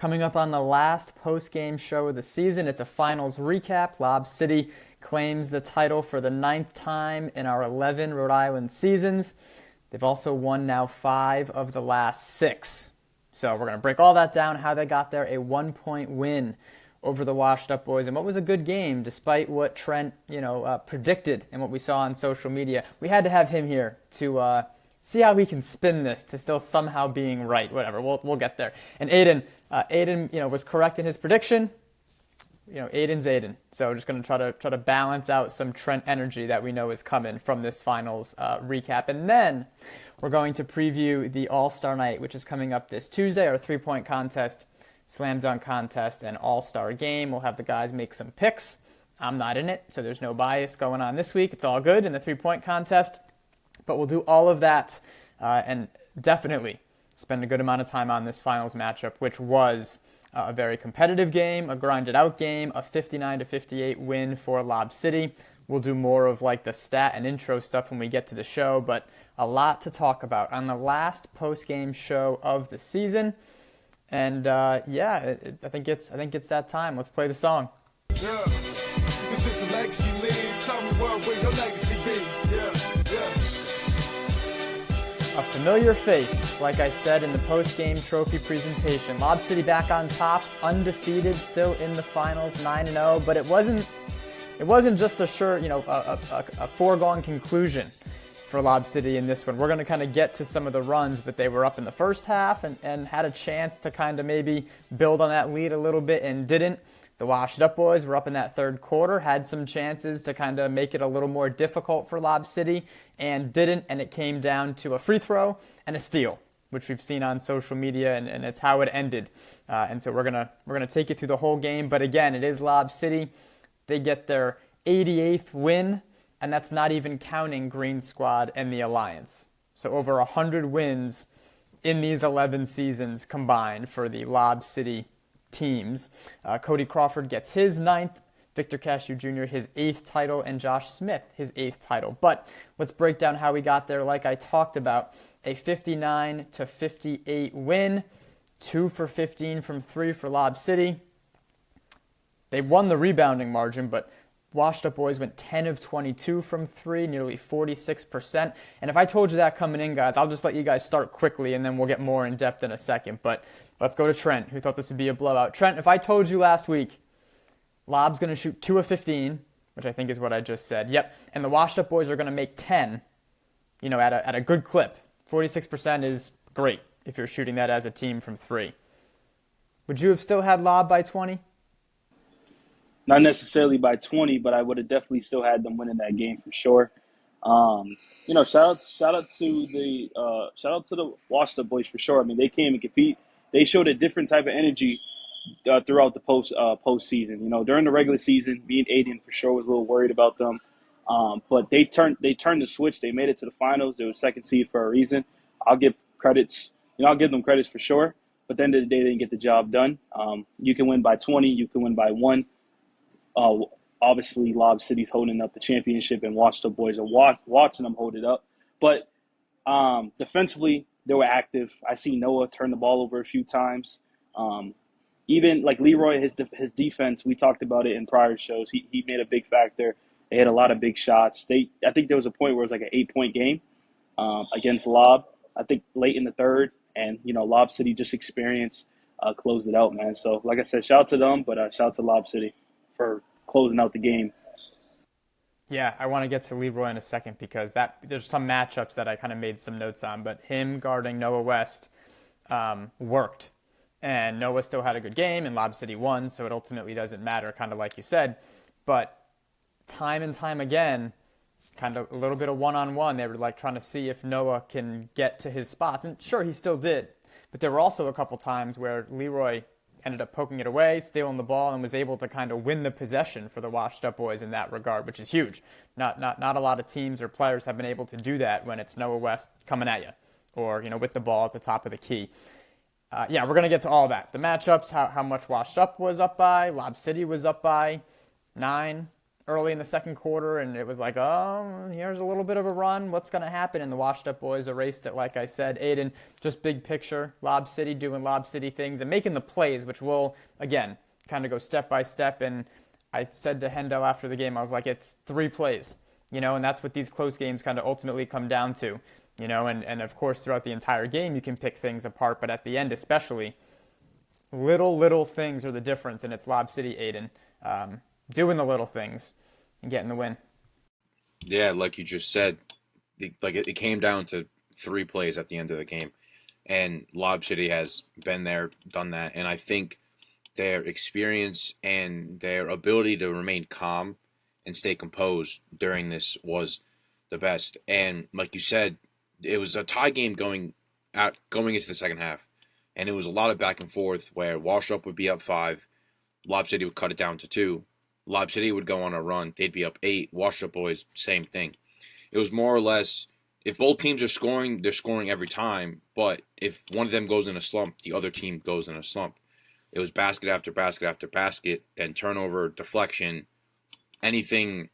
Coming up on the last post-game show of the season, it's a finals recap. Lob City claims the title for the ninth time in our 11 Rhode Island seasons. They've also won now 5 of the last 6. So we're going to break all that down, how they got there, a 1-point win over the Washed Up Boys, and what was a good game despite what Trent predicted and what we saw on social media. We had to have him here to see how he can spin this to still somehow being right. Whatever, we'll get there. And Aidan was correct in his prediction. Aidan's Aidan. So just going to try to balance out some Trent energy that we know is coming from this finals recap. And then we're going to preview the All-Star Night, which is coming up this Tuesday, our 3-point contest, slam dunk contest, and All-Star game. We'll have the guys make some picks. I'm not in it, so there's no bias going on this week. It's all good in the 3-point contest. But we'll do all of that and definitely spend a good amount of time on this finals matchup, which was a very competitive game, a grinded-out game, a 59-58 win for Lob City. We'll do more of like the stat and intro stuff when we get to the show, but a lot to talk about on the last post-game show of the season. And I think it's that time. Let's play the song. Yeah, this is the Legacy League. Tell me what will your legacy be? Yeah. A familiar face, like I said in the post-game trophy presentation. Lob City back on top, undefeated, still in the finals, 9-0. But it wasn't just a foregone conclusion for Lob City in this one. We're going to kind of get to some of the runs, but they were up in the first half and had a chance to kind of maybe build on that lead a little bit and didn't. The Washed Up Boys were up in that third quarter, had some chances to kind of make it a little more difficult for Lob City and didn't, and it came down to a free throw and a steal, which we've seen on social media, and it's how it ended. And so we're gonna take you through the whole game, but again, it is Lob City. They get their 88th win, and that's not even counting Green Squad and the Alliance. So over 100 wins in these 11 seasons combined for the Lob City teams. Cody Crawford gets his 9th, Victor Cashew Jr. his 8th title, and Josh Smith his 8th title. But let's break down how we got there. Like I talked about, a 59-58 win, 2 for 15 from 3 for Lob City. They won the rebounding margin, but Washed Up Boys went 10 of 22 from 3, nearly 46%. And if I told you that coming in, guys, I'll just let you guys start quickly, and then we'll get more in depth in a second. But let's go to Trent, who thought this would be a blowout. Trent, if I told you last week Lob's going to shoot 2 of 15, which I think is what I just said, yep, and the Washed Up Boys are going to make 10, at a good clip. 46% is great if you're shooting that as a team from 3. Would you have still had Lob by 20? Not necessarily by 20, but I would have definitely still had them winning that game for sure. Shout out to the Washed Up Boys for sure. I mean, they came and compete. They showed a different type of energy throughout the postseason. During the regular season, me and Aidan for sure was a little worried about them. But they turned the switch. They made it to the finals. They were second seed for a reason. I'll give credits. I'll give them credits for sure. But at the end of the day, they didn't get the job done. You can win by 20. You can win by 1. Obviously, Lob City's holding up the championship, and Washed Up Boys are watching them hold it up. But defensively, they were active. I see Noah turn the ball over a few times. Even like Leroy, his defense, we talked about it in prior shows. He made a big factor. They had a lot of big shots. I think there was a point where it was like an 8-point game against Lob. I think late in the third, and Lob City just experience closed it out, man. So like I said, shout out to them, but shout out to Lob City for closing out the game. Yeah, I want to get to Leroy in a second because there's some matchups that I kind of made some notes on, but him guarding Noah West worked. And Noah still had a good game, and Lob City won, so it ultimately doesn't matter, kind of like you said. But time and time again, kind of a little bit of one-on-one, they were like trying to see if Noah can get to his spots. And sure, he still did. But there were also a couple times where Leroy ended up poking it away, stealing the ball, and was able to kind of win the possession for the Washed Up Boys in that regard, which is huge. Not a lot of teams or players have been able to do that when it's Noah West coming at you or, with the ball at the top of the key. We're going to get to all that. The matchups, how much Washed Up was up by. Lob City was up by 9. early in the second quarter, and it was like, oh, here's a little bit of a run. What's going to happen? And the washed up boys erased it, like I said. Aidan, just big picture, Lob City doing Lob City things and making the plays, which will, again, kind of go step by step. And I said to Hendel after the game, I was like, it's 3 plays, and that's what these close games kind of ultimately come down to, and of course throughout the entire game you can pick things apart, but at the end especially, little things are the difference, and it's Lob City, Aidan, doing the little things and getting the win. Yeah, like you just said, it came down to 3 plays at the end of the game, and Lob City has been there, done that, and I think their experience and their ability to remain calm and stay composed during this was the best. And like you said, it was a tie game going into the second half, and it was a lot of back and forth where Wash Up would be up 5, Lob City would cut it down to 2. Lob City would go on a run, they'd be up 8. Wash Up Boys, same thing. It was more or less, if both teams are scoring, they're scoring every time, but if one of them goes in a slump, the other team goes in a slump. It was basket after basket after basket, then turnover, deflection, anything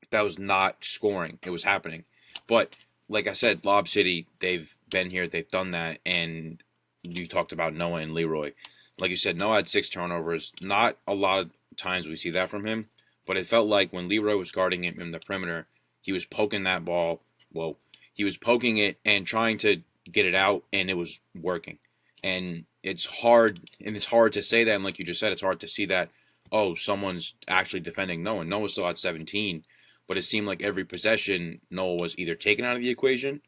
that was not scoring, it was happening. But like I said, Lob City, they've been here, they've done that, and you talked about Noah and Leroy. Like you said, Noah had 6 turnovers. Not a lot of times we see that from him, but it felt like when Leroy was guarding him in the perimeter, he was poking that ball. Well, he was poking it and trying to get it out, and it was working. And it's hard to say that, and like you just said, it's hard to see that, oh, someone's actually defending Noah. Noah still had 17, but it seemed like every possession, Noah was either taken out of the equation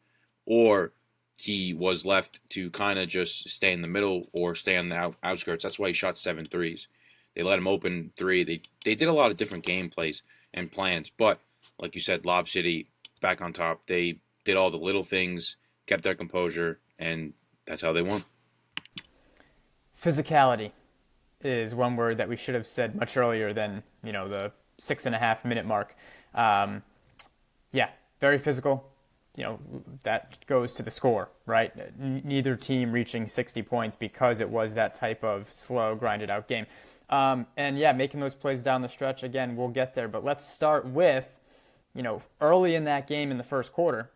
or he was left to kind of just stay in the middle or stay on the outskirts. That's why he shot 7 threes. They let him open 3. They did a lot of different game plays and plans, but like you said, Lob City back on top. They did all the little things, kept their composure, and that's how they won. Physicality is one word that we should have said much earlier than, the 6.5 minute mark. Yeah, very physical. That goes to the score, right? Neither team reaching 60 points because it was that type of slow, grinded out game. And yeah, making those plays down the stretch, again, we'll get there. But let's start with, early in that game in the first quarter,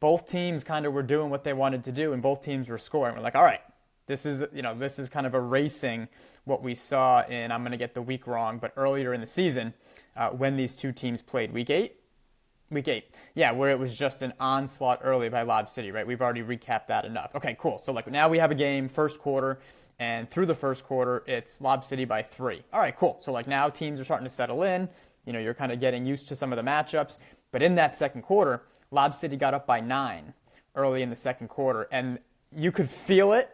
both teams kind of were doing what they wanted to do, and both teams were scoring. We're like, all right, this is kind of erasing what we saw in, I'm going to get the week wrong, but earlier in the season when these two teams played. Week 8? Week 8. Yeah, where it was just an onslaught early by Lob City, right? We've already recapped that enough. Okay, cool. So now we have a game, first quarter, and through the first quarter, it's Lob City by 3. All right, cool. So now teams are starting to settle in. You're kind of getting used to some of the matchups. But in that second quarter, Lob City got up by 9 early in the second quarter. And you could feel it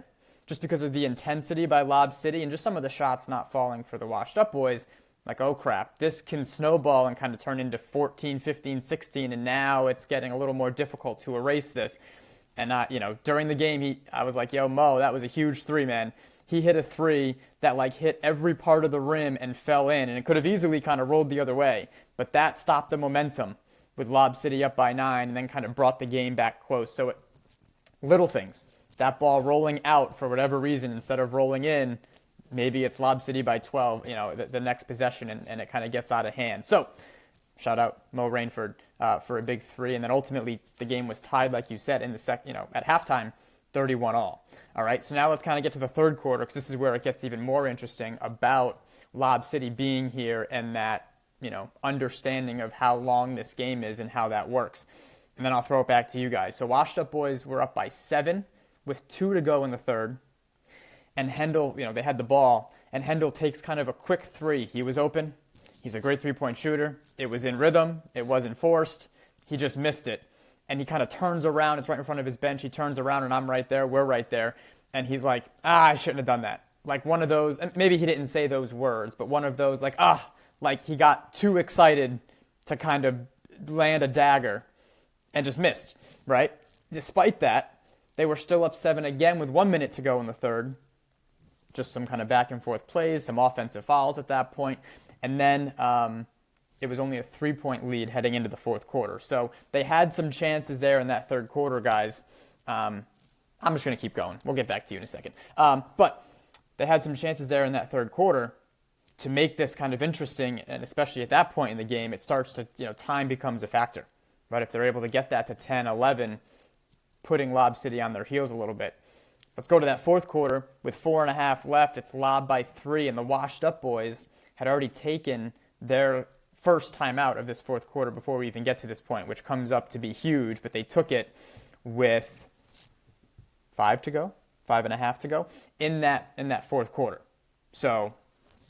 just because of the intensity by Lob City and just some of the shots not falling for the washed up boys. Like, oh crap, this can snowball and kind of turn into 14, 15, 16, and now it's getting a little more difficult to erase this. And, during the game, I was like, yo, Mo, that was a huge 3, man. He hit a 3 that, hit every part of the rim and fell in, and it could have easily kind of rolled the other way. But that stopped the momentum with Lob City up by 9 and then kind of brought the game back close. So little things. That ball rolling out for whatever reason instead of rolling in, maybe it's Lob City by 12, the next possession, and it kind of gets out of hand. So, shout out Mo Rainford for a big 3, and then ultimately the game was tied, like you said, in the at halftime, 31 all. All right, so now let's kind of get to the third quarter, because this is where it gets even more interesting about Lob City being here and that, understanding of how long this game is and how that works. And then I'll throw it back to you guys. So Washed Up Boys were up by 7 with 2 to go in the third. And Hendel, they had the ball, and Hendel takes kind of a quick 3. He was open. He's a great three-point shooter. It was in rhythm. It wasn't forced. He just missed it. And he kind of turns around. It's right in front of his bench. He turns around, and I'm right there. We're right there. And he's like, I shouldn't have done that. Like one of those, and maybe he didn't say those words, but one of those like he got too excited to kind of land a dagger and just missed, right? Despite that, they were still up 7 again with 1 minute to go in the third. Just some kind of back and forth plays, some offensive fouls at that point. And then it was only a 3-point lead heading into the fourth quarter. So they had some chances there in that third quarter, guys. I'm just going to keep going. We'll get back to you in a second. But they had some chances there in that third quarter. to make this kind of interesting, and especially at that point in the game, it starts to, time becomes a factor, right? If they're able to get that to 10, 11, putting Lob City on their heels a little bit. Let's go to that fourth quarter with 4.5 left. It's Lob by 3, and the washed up boys had already taken their first timeout of this fourth quarter before we even get to this point, which comes up to be huge, but they took it with 5.5 to go in that fourth quarter. So,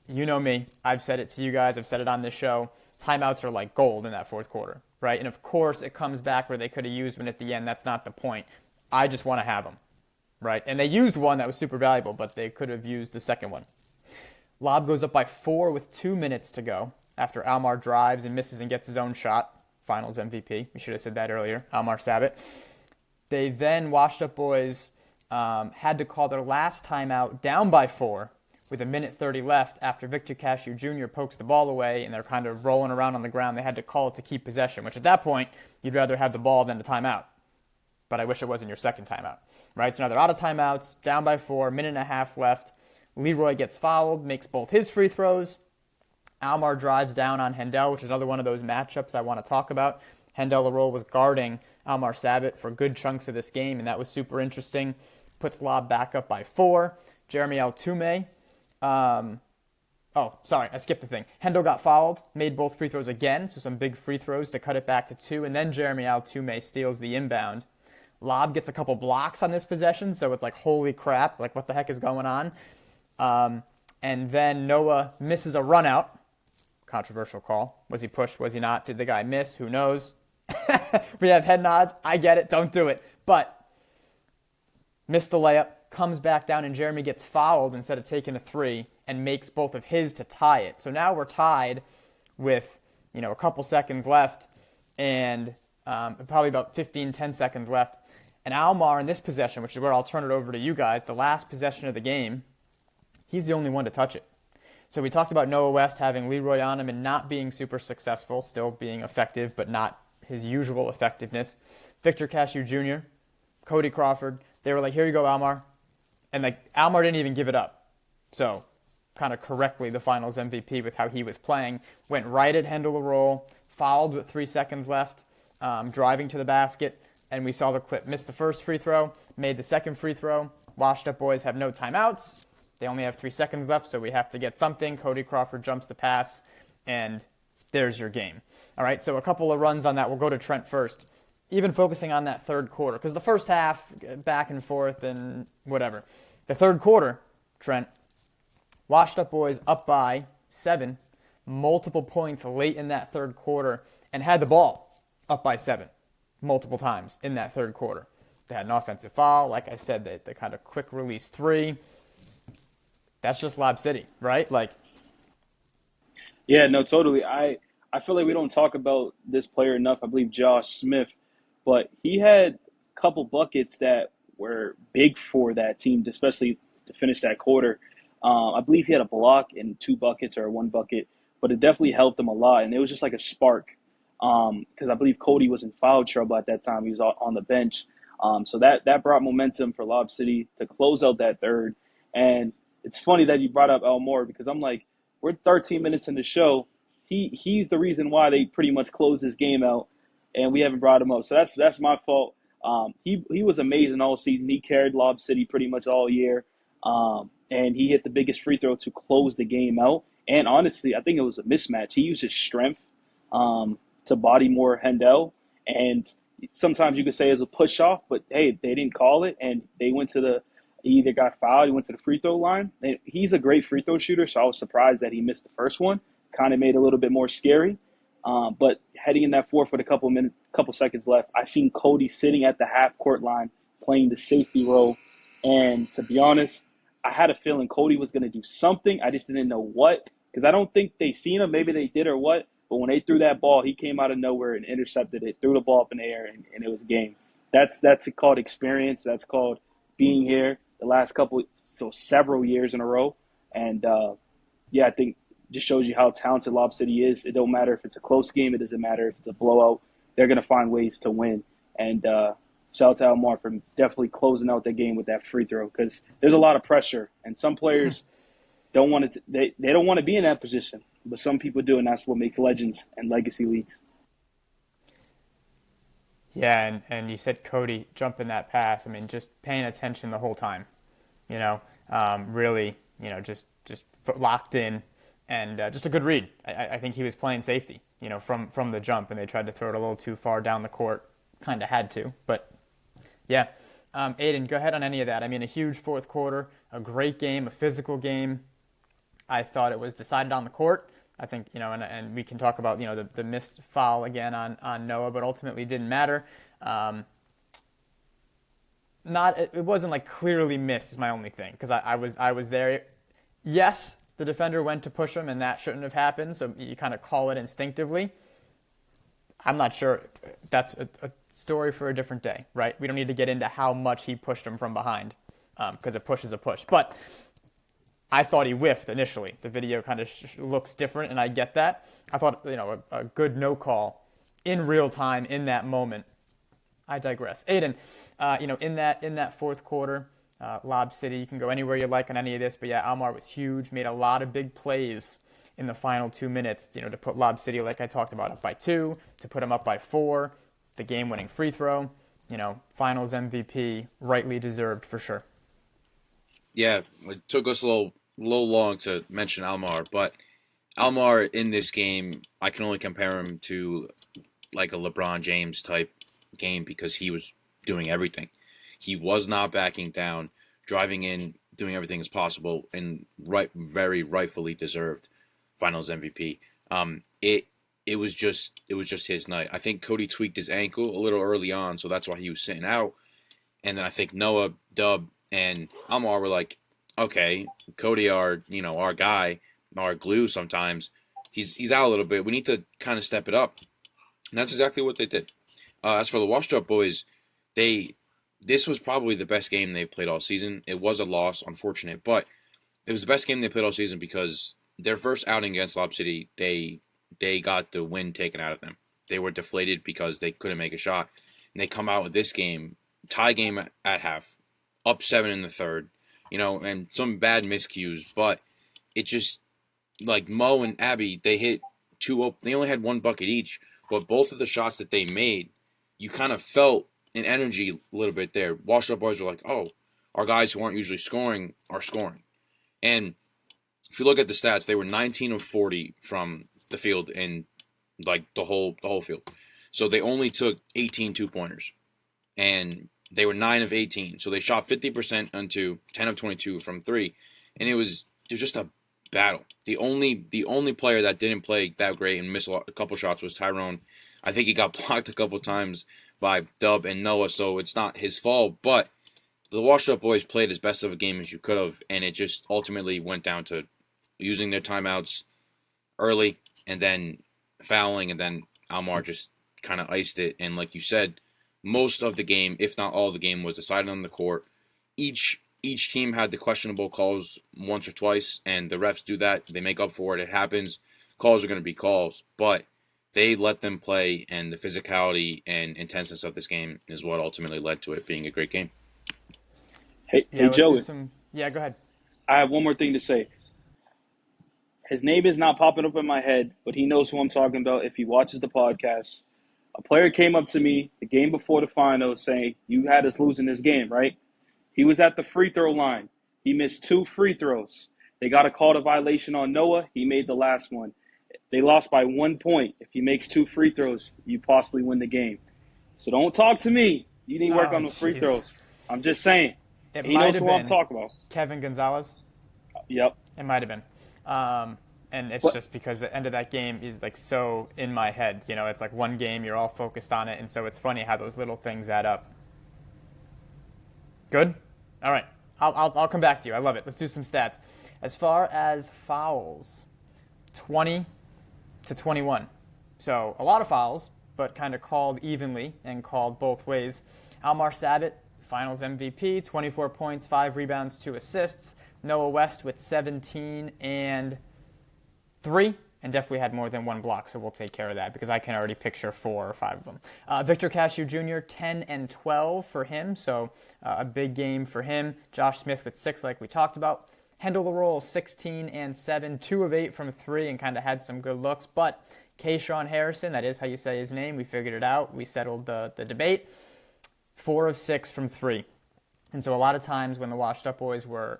you know me, I've said it to you guys, I've said it on this show, timeouts are like gold in that fourth quarter, right? And of course it comes back where they could have used one at the end. That's not the point. I just want to have them, right? And they used one that was super valuable, but they could have used the second one. Lob goes up by 4 with 2 minutes to go after Almar drives and misses and gets his own shot. Finals MVP. We should have said that earlier. Almar Sabat. They then, washed up boys, had to call their last timeout down by 4 with 1:30 left after Victor Cashew Jr. pokes the ball away and they're kind of rolling around on the ground. They had to call it to keep possession, which at that point, you'd rather have the ball than the timeout. But I wish it wasn't your second timeout, right? So now they're out of timeouts, down by 4, 1.5 left. Leroy gets fouled, makes both his free throws. Almar drives down on Hendel, which is another one of those matchups I want to talk about. Hendel Leroy was guarding Almar Sabat for good chunks of this game, and that was super interesting. Puts Lob back up by 4. Jeremy Altume. I skipped a thing. Hendel got fouled, made both free throws again, so some big free throws to cut it back to 2, and then Jeremy Altume steals the inbound. Lob gets a couple blocks on this possession, so it's like, holy crap, like what the heck is going on? And then Noah misses a run out. Controversial call. Was he pushed? Was he not? Did the guy miss? Who knows? We have head nods. I get it. Don't do it. But missed the layup, comes back down, and Jeremy gets fouled instead of taking a 3 and makes both of his to tie it. So now we're tied with, a couple seconds left and probably about 10 seconds left. And Almar in this possession, which is where I'll turn it over to you guys, the last possession of the game, he's the only one to touch it. So we talked about Noah West having Leroy on him and not being super successful, still being effective, but not his usual effectiveness. Victor Cashew Jr., Cody Crawford, they were like, here you go, Almar. And Almar didn't even give it up. So kind of correctly, the finals MVP with how he was playing, went right at Hendel Leroy, fouled with 3 seconds left, driving to the basket, and we saw the clip. Missed the first free throw, made the second free throw. Washed up boys have no timeouts. They only have 3 seconds left, so we have to get something. Cody Crawford jumps the pass, and there's your game. All right, so a couple of runs on that. We'll go to Trent first. Even focusing on that third quarter, because the first half, back and forth and whatever. The third quarter, Trent, washed up boys up by 7, multiple points late in that third quarter, and had the ball up by 7 multiple times in that third quarter. They had an offensive foul. Like I said, they kind of quick release 3. That's just Lob City, right? Yeah, no, totally. I feel like we don't talk about this player enough. I believe Josh Smith, but he had a couple buckets that were big for that team, especially to finish that quarter. I believe he had a block and 2 buckets or 1 bucket, but it definitely helped him a lot. And it was just like a spark because I believe Cody was in foul trouble at that time. He was on the bench. So that brought momentum for Lob City to close out that third. And it's funny that you brought up Elmore because I'm like, we're 13 minutes in the show. He's the reason why they pretty much closed this game out, and we haven't brought him up. So that's my fault. He was amazing all season. He carried Lob City pretty much all year, and he hit the biggest free throw to close the game out. And honestly, I think it was a mismatch. He used his strength to body more Hendel, and sometimes you could say it was a push off, but hey, they didn't call it, and they went to he either got fouled, he went to the free throw line. And he's a great free throw shooter, so I was surprised that he missed the first one. Kind of made it a little bit more scary. But heading in that fourth with a couple seconds left, I seen Cody sitting at the half court line playing the safety role. And to be honest, I had a feeling Cody was going to do something. I just didn't know what, because I don't think they seen him. Maybe they did or what. But when they threw that ball, he came out of nowhere and intercepted it, threw the ball up in the air, and it was game. That's called experience. That's called being here the last several years in a row. And, I think just shows you how talented Lob City is. It don't matter if it's a close game. It doesn't matter if it's a blowout. They're going to find ways to win. And shout out to Almar for definitely closing out the game with that free throw, because there's a lot of pressure. And some players, don't want to. They don't want to be in that position, but some people do, and that's what makes legends and legacy leagues. Yeah, and you said Cody jumping that pass. I mean, just paying attention the whole time. Really, just locked in, and just a good read. I think he was playing safety, from the jump, and they tried to throw it a little too far down the court. Kind of had to, but yeah. Aidan, go ahead on any of that. I mean, a huge fourth quarter, a great game, a physical game. I thought it was decided on the court. I think, and we can talk about, the missed foul again on Noah, but ultimately didn't matter. It wasn't like clearly missed is my only thing, because I was there. Yes, the defender went to push him, and that shouldn't have happened, so you kind of call it instinctively. I'm not sure. That's a story for a different day, right? We don't need to get into how much he pushed him from behind, because a push is a push. But I thought he whiffed initially. The video kind of looks different, and I get that. I thought, a good no call in real time in that moment. I digress. Aidan, in that fourth quarter, Lob City, you can go anywhere you like on any of this, but yeah, Almar was huge, made a lot of big plays in the final 2 minutes, to put Lob City, like I talked about, up by 2, to put them up by 4, the game-winning free throw, finals MVP, rightly deserved for sure. Yeah, it took us a little long to mention Almar, but Almar in this game, I can only compare him to like a LeBron James type game because he was doing everything. He was not backing down, driving in, doing everything as possible, and very rightfully deserved finals MVP. It was just his night. I think Cody tweaked his ankle a little early on, so that's why he was sitting out. And then I think Noah, Dub, and Almar were like, okay, Cody, our guy, our glue sometimes, he's out a little bit. We need to kind of step it up. And that's exactly what they did. As for the Washed Up Boys, this was probably the best game they played all season. It was a loss, unfortunate, but it was the best game they played all season because their first outing against Lob City, they got the win taken out of them. They were deflated because they couldn't make a shot. And they come out with this game, tie game at half, up 7 in the third, and some bad miscues, but it just, like Mo and Abby, they hit they only had 1 bucket each, but both of the shots that they made, you kind of felt an energy a little bit there. Washed Up Boys were like, oh, our guys who aren't usually scoring are scoring. And if you look at the stats, they were 19 of 40 from the field in like the whole field. So they only took 18 two-pointers. And they were 9 of 18. So they shot 50% onto 10 of 22 from 3. And it was just a battle. The only player that didn't play that great and missed a couple shots was Tyrone. I think he got blocked a couple times by Dub and Noah, so it's not his fault. But the Washed Up Boys played as best of a game as you could have, and it just ultimately went down to using their timeouts early and then fouling, and then Almar just kind of iced it. And like you said, most of the game, if not all of the game, was decided on the court. Each team had the questionable calls once or twice, and the refs do that. They make up for it. It happens. Calls are going to be calls, but they let them play, and the physicality and intenseness of this game is what ultimately led to it being a great game. Hey, Joey. Yeah, go ahead. I have one more thing to say. His name is not popping up in my head, but he knows who I'm talking about if he watches the podcast. A player came up to me the game before the finals saying, you had us losing this game, right? He was at the free throw line. He missed 2 free throws. They got a call to violation on Noah. He made the last one. They lost by 1 point. If he makes 2 free throws, you possibly win the game. So don't talk to me. You need to work on the free throws. I'm just saying. He knows who I'm talking about. Kevin Gonzalez? Yep. It might have been. And it's just because the end of that game is like so in my head. It's like one game, you're all focused on it, and so it's funny how those little things add up. Good? All right. I'll come back to you. I love it. Let's do some stats. As far as fouls, 20 to 21. So a lot of fouls, but kind of called evenly and called both ways. Almar Sabat, finals MVP, 24 points, 5 rebounds, 2 assists. Noah West with 17 and 3, and definitely had more than 1 block, so we'll take care of that because I can already picture 4 or 5 of them. Victor Cashew Jr., 10 and 12 for him, so a big game for him. Josh Smith with 6, like we talked about. Hendel Roll 16 and 7, 2 of 8 from 3, and kind of had some good looks. But Kayshawn Harrison, that is how you say his name. We figured it out. We settled the debate. 4 of 6 from 3. And so a lot of times when the washed up boys were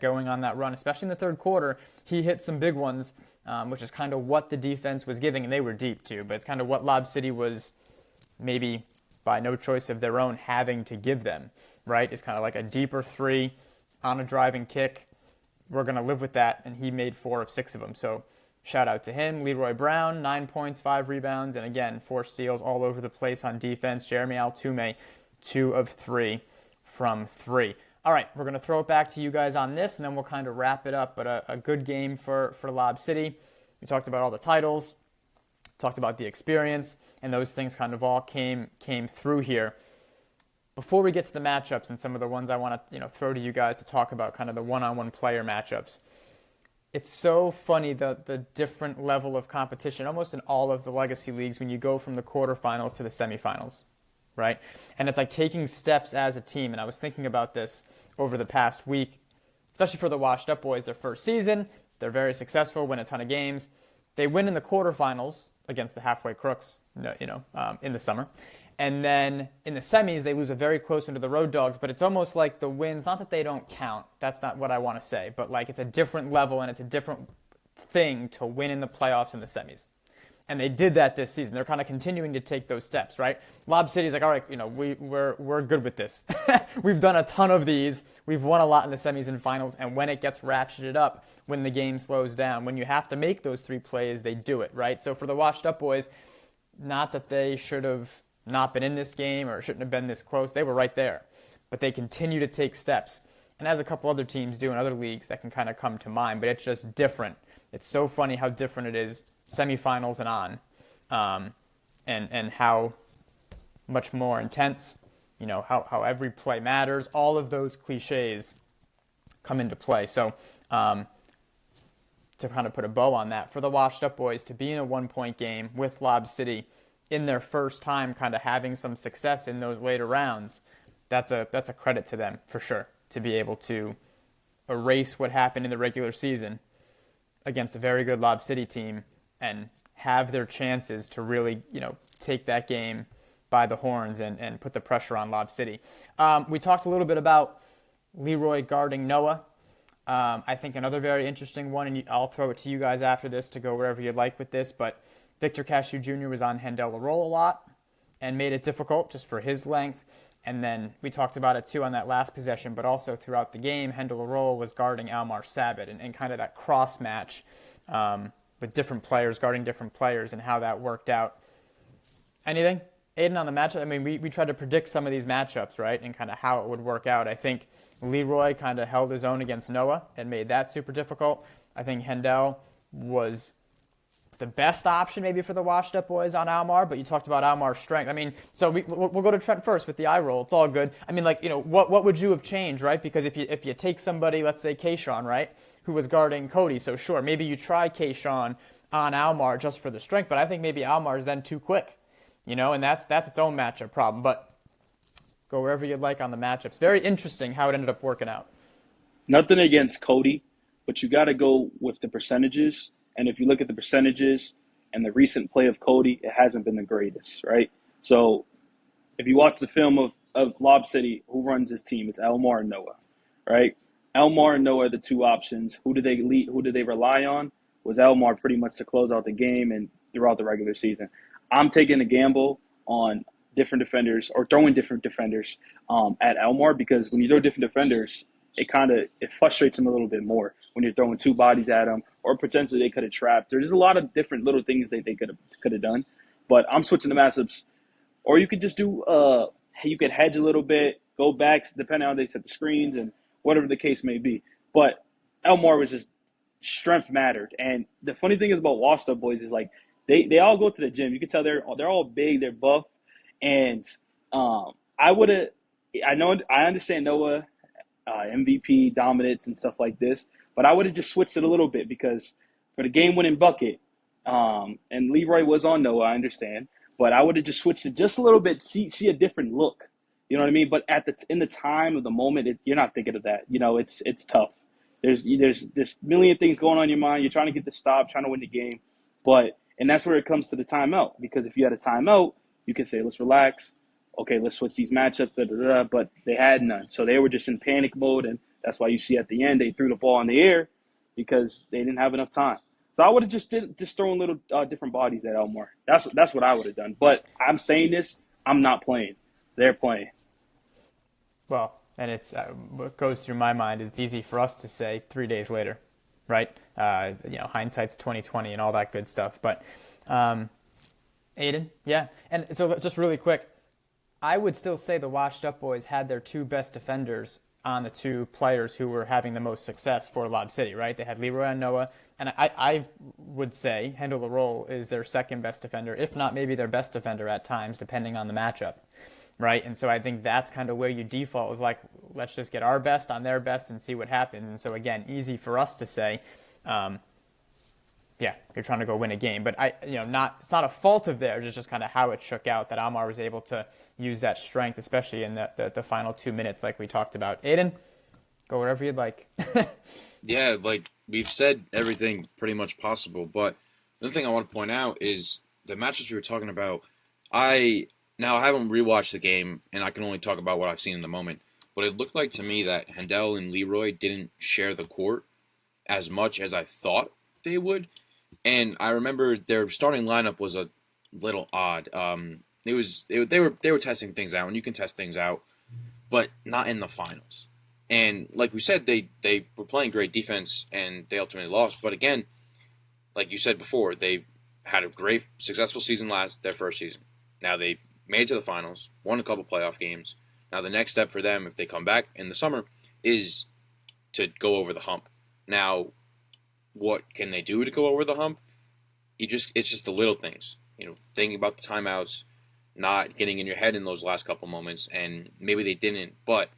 going on that run, especially in the third quarter, he hit some big ones, which is kind of what the defense was giving. And they were deep too, but it's kind of what Lob City was maybe by no choice of their own having to give them, right? It's kind of like a deeper 3 on a driving kick. We're going to live with that. And he made 4 of 6 of them. So shout out to him. Leroy Brown, 9 points, 5 rebounds, and again, 4 steals all over the place on defense. Jeremy Altuve, 2 of 3 from 3. All right, we're going to throw it back to you guys on this, and then we'll kind of wrap it up. But a good game for Lob City. We talked about all the titles, talked about the experience, and those things kind of all came through here. Before we get to the matchups and some of the ones I want to throw to you guys to talk about, kind of the one-on-one player matchups. It's so funny the different level of competition almost in all of the legacy leagues when you go from the quarterfinals to the semifinals, right? And it's like taking steps as a team. And I was thinking about this over the past week, especially for the washed up boys. Their first season, they're very successful, win a ton of games. They win in the quarterfinals against the halfway crooks, in the summer. And then in the semis, they lose a very close one to the Road Dogs, but it's almost like the wins, not that they don't count, that's not what I want to say, but like it's a different level and it's a different thing to win in the playoffs and the semis. And they did that this season. They're kind of continuing to take those steps, right? Lob City's like, all right, we're good with this. We've done a ton of these. We've won a lot in the semis and finals, and when it gets ratcheted up, when the game slows down, when you have to make those 3 plays, they do it, right? So for the washed up boys, not that they should have not been in this game or shouldn't have been this close. They were right there. But they continue to take steps. And as a couple other teams do in other leagues, that can kind of come to mind. But it's just different. It's so funny how different it is, semifinals and on, and how much more intense, how every play matters. All of those cliches come into play. So to kind of put a bow on that, for the washed up boys to be in a 1-point game with Lob City in their first time kind of having some success in those later rounds, that's a credit to them for sure, to be able to erase what happened in the regular season against a very good Lob City team and have their chances to really, take that game by the horns and put the pressure on Lob City. We talked a little bit about Leroy guarding Noah. I think another very interesting one, and I'll throw it to you guys after this to go wherever you'd like with this, but Victor Cashew Jr. was on Hendel Roll a lot and made it difficult just for his length. And then we talked about it too on that last possession, but also throughout the game, Hendel Roll was guarding Almar Sabat and kind of that cross match with different players guarding different players and how that worked out. Anything? Aidan, on the matchup? I mean, we tried to predict some of these matchups, right, and kind of how it would work out. I think Leroy kind of held his own against Noah and made that super difficult. I think Hendel was the best option maybe for the washed up boys on Almar, but you talked about Almar's strength. I mean, so we'll go to Trent first with the eye roll. It's all good. I mean, what would you have changed, right? Because if you take somebody, let's say Kayshawn, right, who was guarding Cody, so sure, maybe you try Kayshawn on Almar just for the strength, but I think maybe Almar is then too quick, and that's its own matchup problem. But go wherever you'd like on the matchups. Very interesting how it ended up working out. Nothing against Cody, but you got to go with the percentages. And if you look at the percentages and the recent play of Cody, it hasn't been the greatest, right? So if you watch the film of Lob City, who runs his team? It's Almar and Noah, right? Almar and Noah are the 2 options. Who did they lead? Who did they rely on? Was Almar pretty much to close out the game and throughout the regular season? I'm taking a gamble on different defenders or throwing different defenders at Almar, because when you throw different defenders, it frustrates him a little bit more when you're throwing 2 bodies at him, or potentially they could have trapped. There's a lot of different little things they could have done, but I'm switching the matchups. Or you could just do you could hedge a little bit, go back depending on how they set the screens and whatever the case may be. But Almar was just strength mattered, and the funny thing is about washed up boys is like they all go to the gym. You can tell they're all big, they're buff, and I understand Noah. MVP dominance and stuff like this, but I would have just switched it a little bit, because for the game-winning bucket, and Leroy was on Noah, I understand, but I would have just switched it just a little bit, see a different look, you know what I mean? But in the time of the moment, you're not thinking of that, it's tough. There's a million things going on in your mind. You're trying to get the stop, trying to win the game, and that's where it comes to the timeout. Because if you had a timeout, you can say, let's relax. Okay, let's switch these matchups. Da, da, da, but they had none, so they were just in panic mode, and that's why you see at the end they threw the ball in the air because they didn't have enough time. So I would have just thrown little different bodies at Elmore. That's what I would have done. But I'm saying this, I'm not playing. They're playing. Well, and it's what goes through my mind is it's easy for us to say 3 days later, right? Hindsight's 2020 and all that good stuff. But Aidan, yeah. And so just really quick, I would still say the washed up boys had their two best defenders on the two players who were having the most success for Lob City, right? They had Leroy and Noah, and I would say Hendel LaRolle is their second best defender, if not maybe their best defender at times, depending on the matchup, right? And so I think that's kind of where you default is like, let's just get our best on their best and see what happens. And so again, easy for us to say, yeah, you're trying to go win a game, but it's not a fault of theirs. It's just kind of how it shook out that Almar was able to use that strength, especially in the final 2 minutes, like we talked about. Aidan, go wherever you'd like. Yeah, like we've said everything pretty much possible, but the thing I want to point out is the matches we were talking about. I haven't rewatched the game, and I can only talk about what I've seen in the moment, but it looked like to me that Hendel and Leroy didn't share the court as much as I thought they would. And I remember their starting lineup was a little odd. They were testing things out, and you can test things out, but not in the finals. And like we said, they were playing great defense, and they ultimately lost. But again, like you said before, they had a great, successful season their first season. Now they made it to the finals, won a couple playoff games. Now the next step for them, if they come back in the summer, is to go over the hump. Now, what can they do to go over the hump? It's just the little things. Thinking about the timeouts, not getting in your head in those last couple moments, and maybe they didn't. But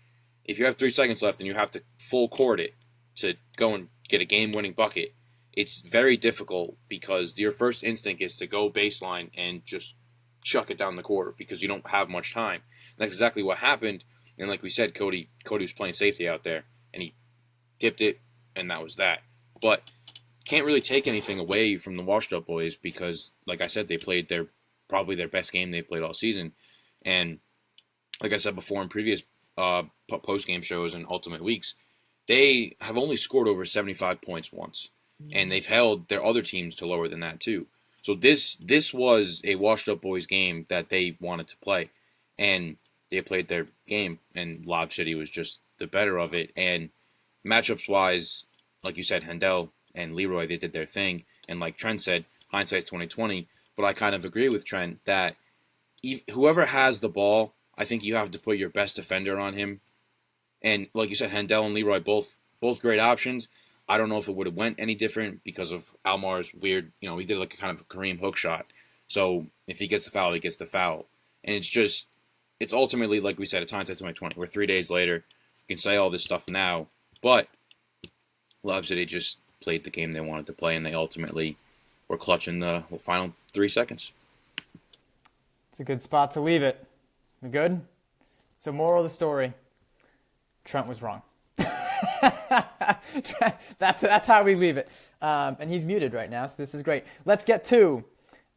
if you have 3 seconds left and you have to full court it to go and get a game-winning bucket, it's very difficult because your first instinct is to go baseline and just chuck it down the court because you don't have much time. And that's exactly what happened. And like we said, Cody was playing safety out there, and he tipped it, and that was that. But can't really take anything away from the washed up boys because, like I said, they played probably their best game they played all season. And like I said before in previous post-game shows and Ultimate Weeks, they have only scored over 75 points once. And they've held their other teams to lower than that too. So this was a washed up boys game that they wanted to play. And they played their game, and Lob City was just the better of it. And matchups-wise, like you said, Hendel and Leroy, they did their thing. And like Trent said, hindsight's 2020. But I kind of agree with Trent that whoever has the ball, I think you have to put your best defender on him. And like you said, Hendel and Leroy, both great options. I don't know if it would have went any different because of Almar's weird, he did like a kind of a Kareem hook shot. So if he gets the foul, he gets the foul. And it's ultimately, like we said, it's hindsight 2020. We're 3 days later. You can say all this stuff now. But Lob City just played the game they wanted to play, and they ultimately were clutching the final 3 seconds. It's a good spot to leave it. We good? So moral of the story, Trent was wrong. That's how we leave it. And he's muted right now, so this is great. Let's get to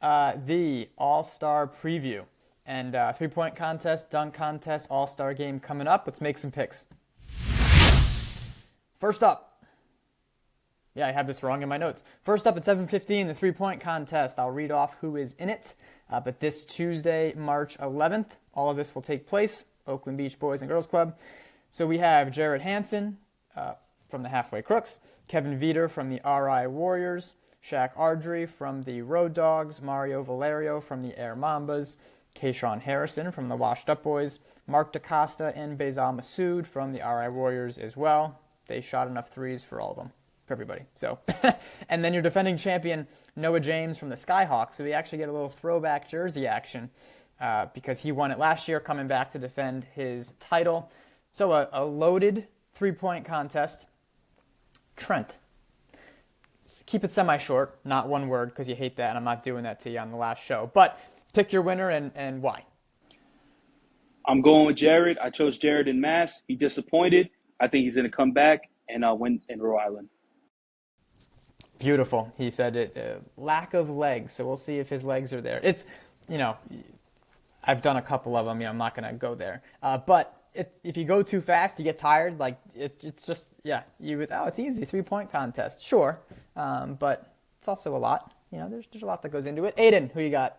the All-Star preview. And 3-point contest, dunk contest, All-Star game coming up. Let's make some picks. First up. Yeah, I have this wrong in my notes. First up at 7:15, the 3-point contest. I'll read off who is in it. But this Tuesday, March 11th, all of this will take place. Oakland Beach Boys and Girls Club. So we have Jared Hansen from the Halfway Crooks, Kevin Veter from the RI Warriors, Shaq Ardrey from the Road Dogs, Mario Valerio from the Air Mambas, Kayshawn Harrison from the Washed Up Boys, Mark DaCosta and Bezal Masood from the RI Warriors as well. They shot enough threes for all of them. For everybody. So, and then your defending champion, Noah James from the Skyhawks. So we actually get a little throwback jersey action because he won it last year, coming back to defend his title. So a loaded 3-point contest. Trent. Keep it semi-short, not one word, because you hate that, and I'm not doing that to you on the last show. But pick your winner and why. I'm going with Jared. I chose Jared in mass. He disappointed. I think he's going to come back. and win in Rhode Island. Beautiful. He said it. Lack of legs, so we'll see if his legs are there. It's, I've done a couple of them. I'm not going to go there. But if you go too fast, you get tired. Like it's just it's easy 3-point contest, sure, but it's also a lot. There's a lot that goes into it. Aidan, who you got?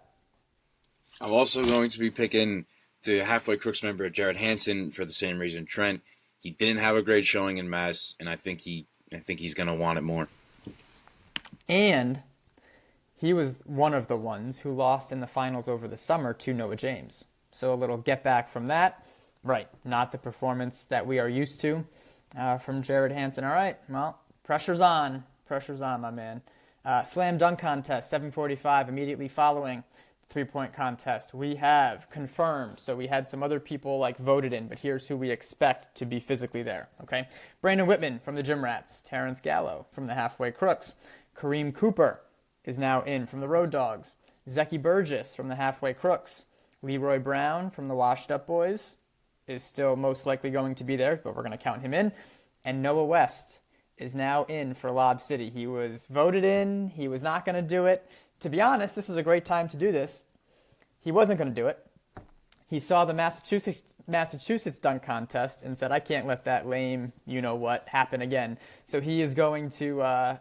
I'm also going to be picking the halfway crooks member Jared Hansen for the same reason. Trent, he didn't have a great showing in Mass, and I think he's going to want it more. And he was one of the ones who lost in the finals over the summer to Noah James. So a little get back from that. Right, not the performance that we are used to from Jared Hansen. All right, well, pressure's on. Pressure's on, my man. Slam dunk contest, 7:45, immediately following the 3-point contest. We have confirmed, so we had some other people voted in, but here's who we expect to be physically there, okay? Brandon Whitman from the Gym Rats, Terrence Gallo from the Halfway Crooks, Kareem Cooper is now in from the Road Dogs, Zeki Burgess from the Halfway Crooks, Leroy Brown from the Washed Up Boys is still most likely going to be there, but we're going to count him in, and Noah West is now in for Lob City. He was voted in. He was not going to do it. To be honest, this is a great time to do this. He wasn't going to do it. He saw the Massachusetts dunk contest and said, I can't let that lame you-know-what happen again. So he is going to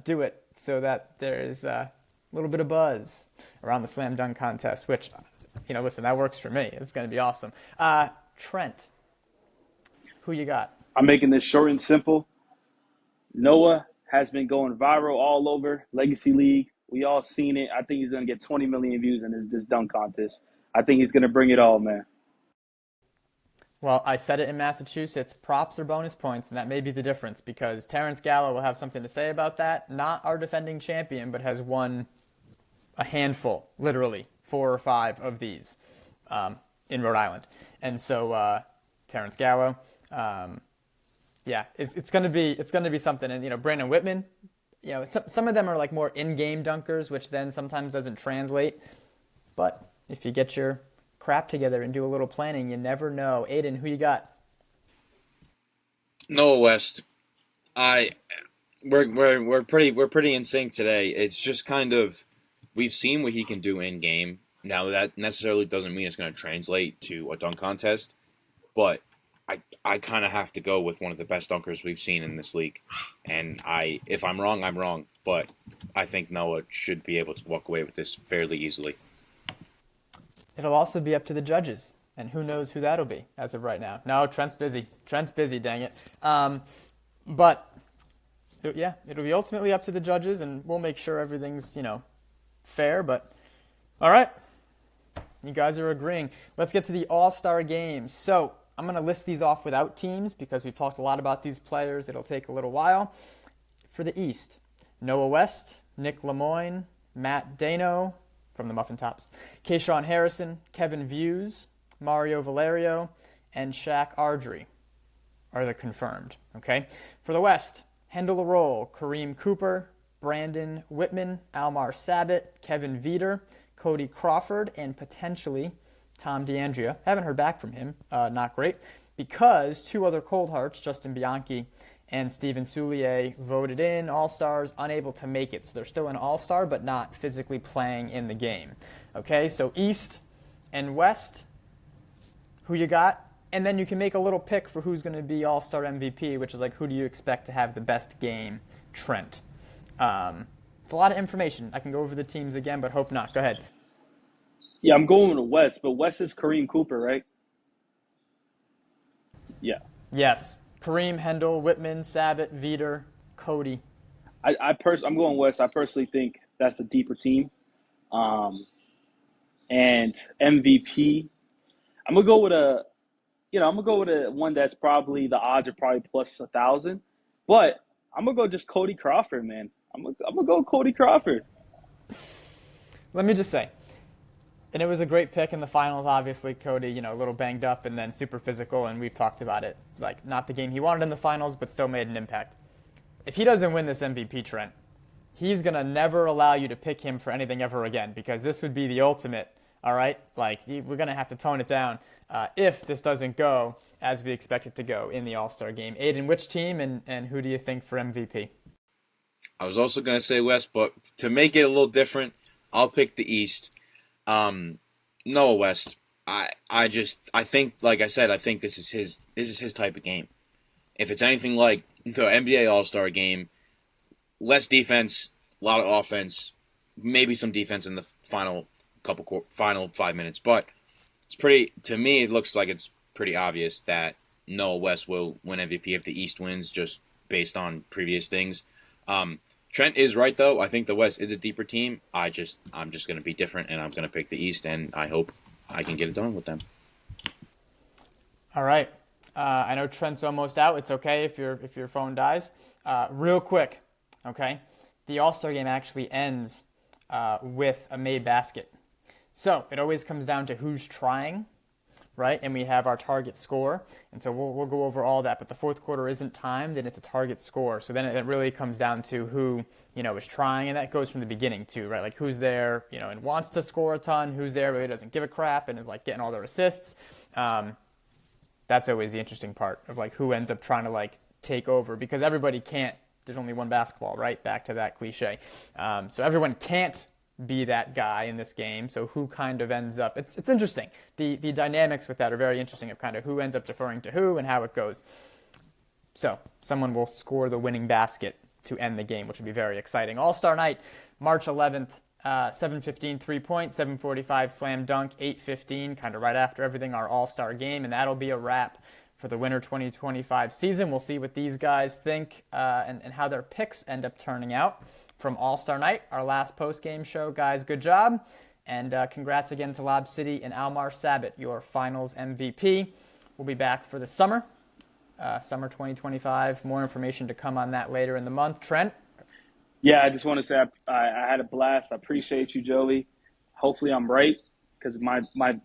do it so that there's a little bit of buzz around the slam dunk contest, which, listen, that works for me. It's going to be awesome. Trent, who you got? I'm making this short and simple. Noah has been going viral all over Legacy League. We all seen it. I think he's going to get 20 million views in this dunk contest. I think he's going to bring it all, man. Well, I said it in Massachusetts. Props or bonus points, and that may be the difference because Terrence Gallo will have something to say about that. Not our defending champion, but has won a handful, literally 4 or 5 of these in Rhode Island. And so Terrence Gallo, it's going to be something. And Brandon Whitman, some of them are more in-game dunkers, which then sometimes doesn't translate. But if you get your crap together and do a little planning, you never know. Aidan, who you got? Noah West. We're pretty in sync today. It's just kind of we've seen what he can do in game. Now that necessarily doesn't mean it's going to translate to a dunk contest, but I kind of have to go with one of the best dunkers we've seen in this league. And if I'm wrong, I'm wrong, but I think Noah should be able to walk away with this fairly easily. It'll also be up to the judges, and who knows who that'll be as of right now. No, Trent's busy. Dang it. But it'll be ultimately up to the judges, and we'll make sure everything's, fair. But all right, you guys are agreeing. Let's get to the All-Star games. So I'm going to list these off without teams because we've talked a lot about these players. It'll take a little while. For the East, Noah West, Nick Lemoyne, Matt Dano from the Muffin Tops, Kayshawn Harrison, Kevin Views, Mario Valerio, and Shaq Ardrey are the confirmed. Okay. For the West, Hendel Roll, Kareem Cooper, Brandon Whitman, Almar Sabat, Kevin Veeder, Cody Crawford, and potentially Tom DeAndrea. Haven't heard back from him. Not great. Because 2 other cold hearts, Justin Bianchi and Steven Soulier, voted in All-Stars, unable to make it. So they're still an All-Star, but not physically playing in the game. Okay, so East and West, who you got? And then you can make a little pick for who's going to be All-Star MVP, which is who do you expect to have the best game? Trent. It's a lot of information. I can go over the teams again, but hope not. Go ahead. Yeah, I'm going with West, but West is Kareem Cooper, right? Yeah. Yes. Kareem, Hendel, Whitman, Sabat, Veeder, Cody. I'm going West. I personally think that's a deeper team. And MVP, I'm gonna go with a one that's probably the odds are probably plus 1,000, but I'm gonna go just Cody Crawford, man. I'm gonna go Cody Crawford. Let me just say, and it was a great pick in the finals, obviously. Cody, a little banged up and then super physical, and we've talked about it. Not the game he wanted in the finals, but still made an impact. If he doesn't win this MVP, Trent, he's going to never allow you to pick him for anything ever again because this would be the ultimate All right, like we're gonna have to tone it down if this doesn't go as we expect it to go in the All-Star game. Aidan, which team and who do you think for MVP? I was also going to say West, but to make it a little different, I'll pick the East. Noah West. I think, like I said, I think this is his type of game. If it's anything like the NBA All-Star game, less defense, a lot of offense, maybe some defense in the final 5 minutes, but to me, it looks like it's pretty obvious that Noah West will win MVP if the East wins, just based on previous things. Trent is right, though. I think the West is a deeper team. I'm just going to be different, and I'm going to pick the East, and I hope I can get it done with them. All right. I know Trent's almost out. It's okay if your phone dies. Real quick, okay? The All-Star game actually ends with a made basket. So it always comes down to who's trying, right? And we have our target score. And so we'll go over all that. But the fourth quarter isn't timed, and it's a target score. So then it really comes down to who, is trying. And that goes from the beginning, too, right? Like who's there, and wants to score a ton. Who's there, really doesn't give a crap and is, like, getting all their assists. That's always the interesting part of, like, who ends up trying to, like, take over. Because everybody can't. There's only one basketball, right? Back to that cliche. So everyone can't be that guy in this game. So who kind of ends up? It's interesting. The dynamics with that are very interesting of kind of who ends up deferring to who and how it goes. So someone will score the winning basket to end the game, which would be very exciting. All-Star Night, March 11th, 7:15 3-point, 7:45 slam dunk, 8:15, kind of right after everything, our All-Star game, and that'll be a wrap for the winter 2025 season. We'll see what these guys think and how their picks end up turning out from All-Star Night, our last post-game show. Guys, good job. And congrats again to Lob City and Almar Sabat, your finals MVP. We'll be back for the summer 2025. More information to come on that later in the month. Trent? Yeah, I just want to say I had a blast. I appreciate you, Joey. Hopefully I'm right, because my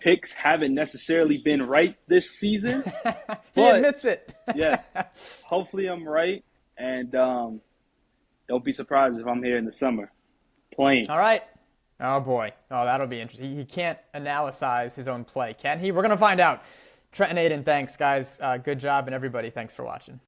picks haven't necessarily been right this season. He admits it. Yes. Hopefully I'm right. And don't be surprised if I'm here in the summer playing. All right. Oh, boy. Oh, that'll be interesting. He can't analyze his own play, can he? We're going to find out. Trent and Aidan, thanks, guys. Good job. And everybody, thanks for watching.